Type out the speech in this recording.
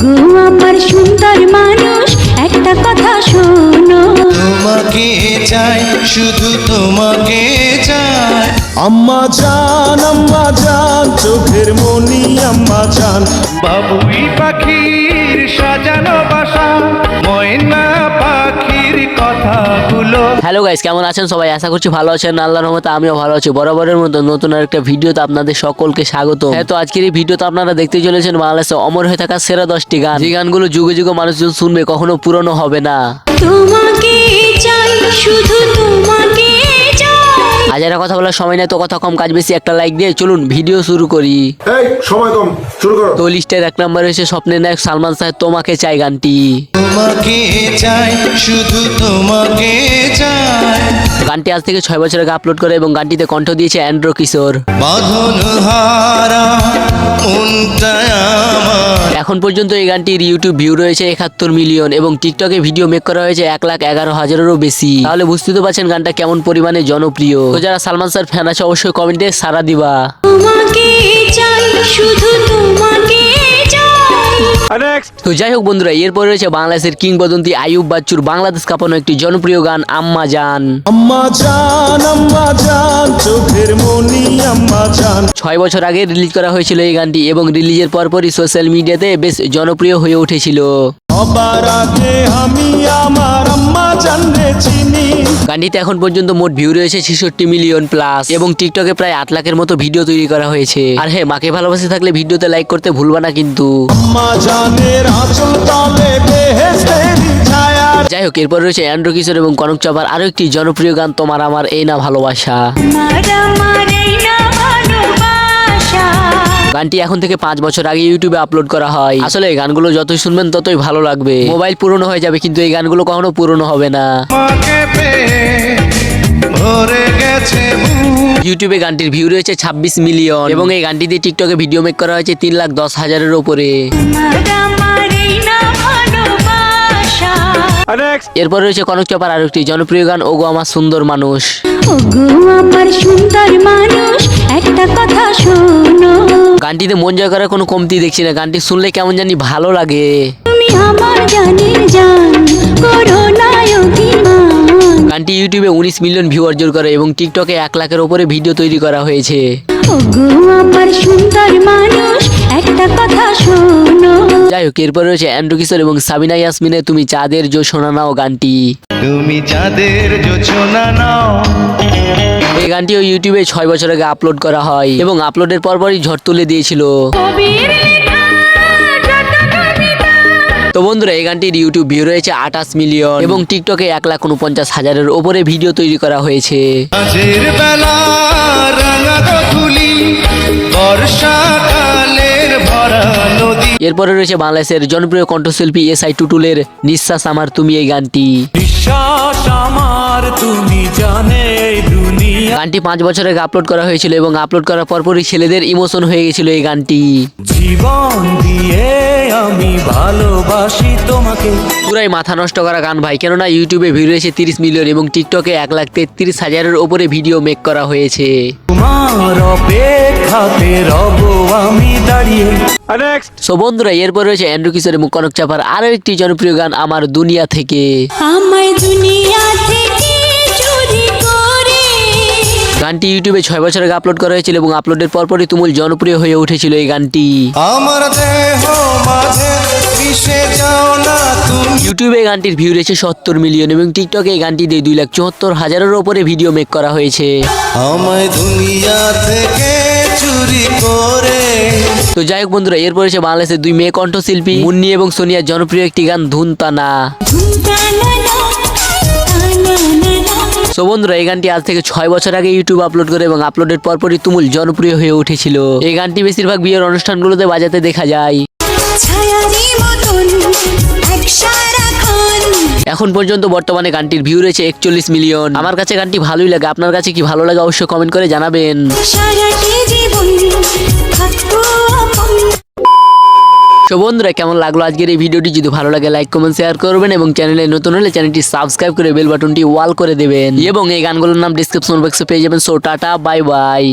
ওগো আমার সুন্দর মানুষ একটা কথা শোনো, তোমাকে চাই, শুধু তোমাকে চাই। আম্মা জান চোখের মনি আম্মা জান। বাবুই পাখির সাজানো বাসা, ময়না পাখির কথাগুলো। হ্যালো গাইস, কেমন আছেন সবাই? আশা করছি ভালো আছেন। আল্লাহর রহমতে আমিও ভালো আছি। বরাবরের মতো নতুন আরেকটা ভিডিওতে আপনাদের সকলকে স্বাগত। হ্যাঁ, তো আজকের এই ভিডিওতে আপনারা দেখতে চলেছেন বাংলাদেশে অমর হয়ে থাকা সেরা 10টি গান, যে গানগুলো যুগে যুগে মানুষজন শুনবে, কখনো পুরনো হবে না। তোমাকে চাই, শুধু তোমাকে চাই। আজ আর কথা বলার সময় নেই, তো কথা কম কাজ বেশি। একটা লাইক দিয়ে চলুন ভিডিও শুরু করি। এই সময় কম, শুরু করো। তো লিস্টের 1 নম্বরে হয়েছে স্বপ্নের নায়ক সালমান শাহের তোমাকে চাই গানটি। তোমাকে চাই, শুধু তোমাকে চাই। গানটি আজ থেকে 6 বছর আগে আপলোড করে এবং গানটিতে কণ্ঠ দিয়েছে অ্যান্ড্রু কিশোর। বাঁধন হারা মনটা আমার। এখন পর্যন্ত এই গানটির ইউটিউব ভিউ রয়েছে 71 মিলিয়ন এবং টিকটকে ভিডিও মেক করা হয়েছে 1,11,000-এরও বেশি। তাহলে বুঝতে তো পারছেন গানটা কেমন পরিমাণে জনপ্রিয়। তো যারা সালমান স্যার ফ্যান আছে অবশ্যই কমেন্টে সাড়া দিবা। তোমাকে চাই, শুধু তোমাকে চাই। তো যাই হোক বন্ধুরা, এরপর রয়েছে বাংলাদেশের কিংবদন্তি আইয়ুব বাচ্চুর বাংলাদেশ কাঁপানো একটি জনপ্রিয় গান আম্মা জান। আম্মা জান চোখের মনি আম্মা জান। 6 বছর আগে রিলিজ করা হয়েছিল এই গানটি এবং রিলিজের পরপরই সোশ্যাল মিডিয়াতে বেশ জনপ্রিয় হয়ে উঠেছিল। সবার আগে আমি আমার আম্মা জানরে চিনি। গানটিতে এখন পর্যন্ত মোট ভিউ রয়েছে 66 মিলিয়ন প্লাস এবং টিকটকে প্রায় 8 লাখের মতো ভিডিও তৈরি করা হয়েছে। আর হ্যাঁ, মাকে ভালোবাসে থাকলে ভিডিওতে লাইক করতে ভুলবা না কিন্তু। আম্মা জানের আঁচল তলে বেহেশতেরি ছায়া। যাই হোক, এরপর রয়েছে অ্যান্ড্রু কিশোর এবং কনক চাপার আরো একটি জনপ্রিয় গান তোমার আমার এই না ভালোবাসা। আমার এই না ভালোবাসা। গানটি এখন থেকে 5 বছর আগে ইউটিউবে আপলোড করা হয়। আসলে এই গানগুলো যতই শুনবেন ততই ভালো লাগবে। মোবাইল পুরনো হয়ে যাবে কিন্তু এই গানগুলো কখনো পুরনো হবে না। তোমাকে পেয়ে ভরে গেছে বুক। ইউটিউবে গানটির ভিউ রয়েছে 26 মিলিয়ন এবং এই গানটি দিয়ে টিকটকে ভিডিও মেক করা হয়েছে 3,10,000-এর উপরে। আমার এই না ভালোবাসা। এরপর রয়েছে কনক চাপার আরো একটি জনপ্রিয় গান ওগো আমার সুন্দর মানুষ। ওগো আমার সুন্দর মানুষ একটা কথা শোনো, গানটিতে মন জয় করার কোনো কমতি দেখছি না। গানটি শুনলে কেমন জানি ভালো লাগে। তুমি আমার জানের জান, করো না অভিমান। গানটি ইউটিউবে 19 মিলিয়ন ভিউ অর্জন করে এবং টিকটকে 1 লাখের উপরে ভিডিও তৈরি করা হয়েছে। ওগো আমার সুন্দর মানুষ একটা কথা শোনো। যাই হোক, এরপর রয়েছে অ্যান্ড্রু কিশোর এবং সাবিনা ইয়াসমিনের তুমি চাঁদের জোছনা নাও গানটি। তুমি যাদের যোচনা নাও। এই গানটিও ইউটিউবে 6 বছর আগে আপলোড করা হয় এবং আপলোডের পরপরই ঝড় তুলে দিয়েছিল। কবির লেখা যত কবিতা। তো বন্ধুরা, এই গানটির ইউটিউব ভিউ রয়েছে 28 মিলিয়ন এবং টিকটকে 1,49,000-এর উপরে ভিডিও তৈরি করা হয়েছে। আজের বেলা রাঙা ধুলি, বর্ষাকালের ভরা নদী। এরপরে রয়েছে বাংলাদেশের জনপ্রিয় কণ্ঠশিল্পী SI টুটুলের নিঃশ্বাস আমার তুমি এই গানটি। বিশ্বাস আমার তুমি জানে দুনিয়া। গানটি 5 বছর আগে আপলোড করা হয়েছিল এবং আপলোড করার পরপরই ছেলেদের ইমোশন হয়ে গেছিল এই গানটি। জীবন দিয়ে আমি ভালোবাসি তোমাকে। পুরাই মাথা নষ্ট করা গান ভাই, কেননা ইউটিউবে ভিউ রয়েছে 30 মিলিয়ন এবং টিকটকে 1,33,000-এর উপরে ভিডিও মেক করা হয়েছে। তোমার অপেক্ষাতে রব আমি দাঁড়িয়ে। সো বন্ধুরা, এরপর রয়েছে অ্যান্ড্রু কিশোর এবং কনক চাপার আরো একটি জনপ্রিয় গান আমার দুনিয়া থেকে। আমায় দুনিয়া থেকে চুরি করে। গানটি ইউটিউবে 6 বছর আগে আপলোড করা হয়েছিল এবং আপলোডের পরপরই তুমুল জনপ্রিয় হয়ে উঠেছিল এই গানটি। আমার দেহ মাঝে মিশে যাও না তুমি। ইউটিউবে এই গানটির ভিউ রয়েছে 70 মিলিয়ন এবং টিকটকে এই গানটি দিয়ে 2,74,000-এর উপরে ভিডিও মেক করা হয়েছে। আমায় দুনিয়া থেকে চুরি করে। তো যাই হোক বন্ধুরা, এরপর এসে বাংলাদেশের 2 মেয়ে কণ্ঠশিল্পী মুন্নি এবং সোনিয়ার জনপ্রিয় একটি গান ধুন তানা। সো বন্ধুরা, এই গানটি আজ থেকে 6 বছর আগে ইউটিউব আপলোড করে এবং আপলোডের পরপরই তুমুল জনপ্রিয় হয়ে উঠেছিল। এই গানটি বেশিরভাগ বিয়ের অনুষ্ঠানগুলোতে বাজাতে দেখা যায়। এখন পর্যন্ত বর্তমানে গানটির ভিউ রয়েছে 41 মিলিয়ন। আমার কাছে গানটি ভালোই লাগে, আপনার কাছে কি ভালো লাগে অবশ্যই কমেন্ট করে জানাবেন। তো বন্ধুরা, কেমন লাগলো আজকের এই ভিডিওটি? যদি ভালো লাগে লাইক কমেন্ট শেয়ার করবেন এবং চ্যানেলে নতুন হলে চ্যানেলটি সাবস্ক্রাইব করে বেল বাটনটি অল করে দেবেন এবং এই গানগুলোর নাম ডেসক্রিপশন বক্সে পেয়ে যাবেন। So tata, bye bye.